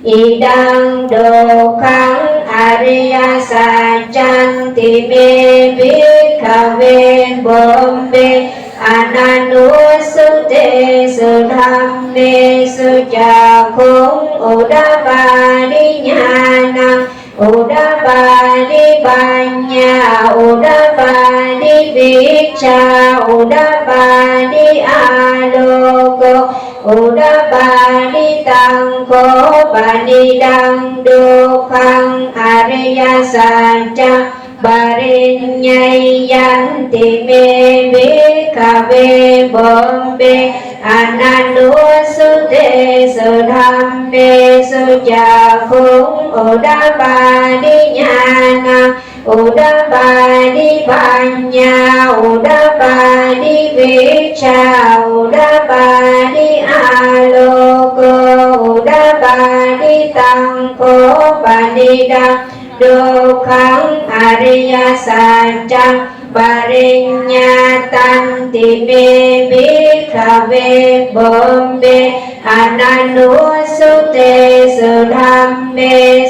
อิดังโดขังอริยสัจจันติเมภิกขเวบมเบอนันตุสุเตสุธัมเมสุจักขุงอุดาปานิญาณังอุดาปานิปัญญาอุดาปานิวิชชาอุดาปานิอาโลโกอุดาปานิตังโคปานิดังดุขังอริยสัจจังปริญญายันติเมภิกขเวบมเบอนันตุสุเตสุธัมเมสุจักขุงอุดาปานิญาณังอุดาปานิปัญญาอุดาปานิวิชชาอุดาปานิอาโลโกอุดาปานิตังโคปานิดังดุขังอริยสัจจังปริญญาตันติเมภิกขเวบมเบอนันตุสุเตสุธัมเม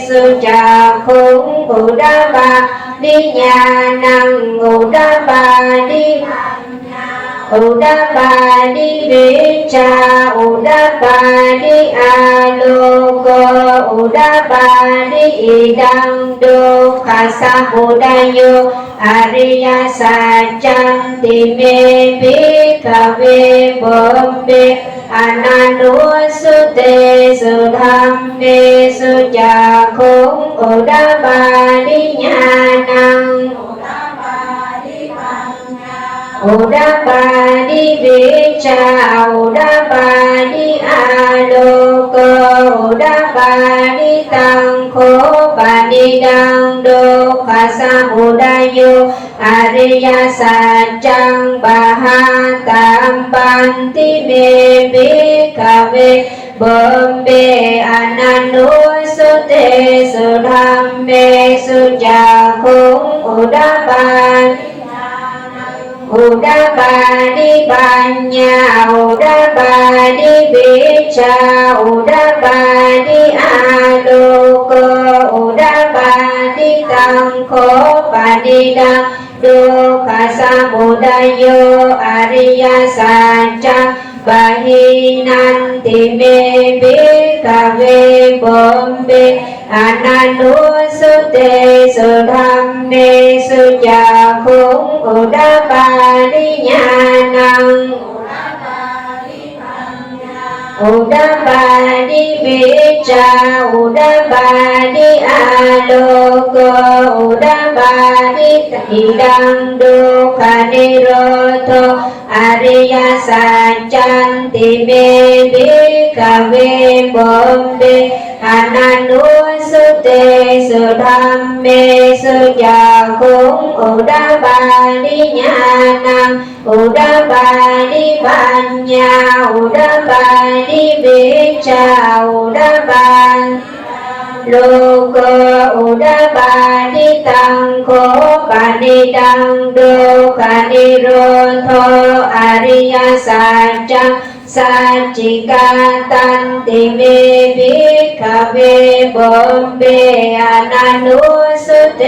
สุจักขุงอุดาปานิญาณังอุดาปานิอุดาปานิวิชชาอุดาปานิอาโลโกอุดาปานิอิดังดุขัสสะมุทัยโยอริยสัจจันติเมภิกขเวบมเบอนันตุสุเตสุธัมเมสุจักขุงอุดาปานิญาณังอุดาปานิวิชชาอุดาปานิอาโลโกอุดาปานิตังโคปานิดังดุขัสสะมุทัยโยอริยสัจจังปะหันตัมปันติเมภิกขเวบมเบอนันตุสุเตสุธัมเมสุจักขุงอุดาปาอุดาปานิปัญญาอุดาปานิวิชชาอุดาปานิอาโลโกอุดาปานิตังโคปานิดังดุขัสสะมุทัยโยอริยสัจจังปะหินันติเมภิกขเวบมเบอนันตุสุเตสุธัมเมสุจักขุงอุดาปานิญาณังอุดาปานิวิชชาอุดาปานิอาโลโกอุดาปานิอิดังดุขันนิโรโธอริยสัจจันติเมภิกขเวบมเบอนันตุสุเตสุธัมเมสุจักขุงอุดาปานิญาณังอุดาปานิปัญญาอุดาปานิวิชชาอุดาปาโลโกอุดาปานิตังโคปานิดังดุขันนิโรโธอริยสัจจังสัจจิกาตันติเมภิกขเวบมเบอนันตุสุเต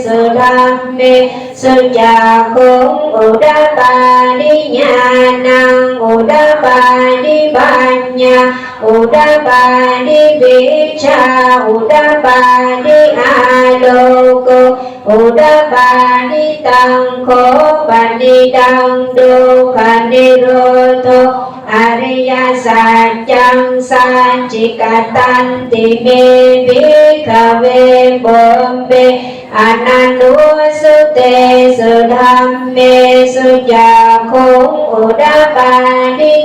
สุธัมเมสุจักขุงอุดาปานิญาณังอุดาปานิปัญญาอุดาปานิวิชชาอุดาปานิอาโลโกอุดาปานิตังโคปานิดังดุขันนิโรโธอริยสัจจังสัจจิกตันติเมภิกขเวบมเบอนันตุสุเตสุธัมเมสุจักขุงอุดาปานิ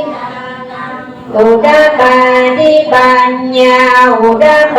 อุดาปานิปัญญาอุดาปา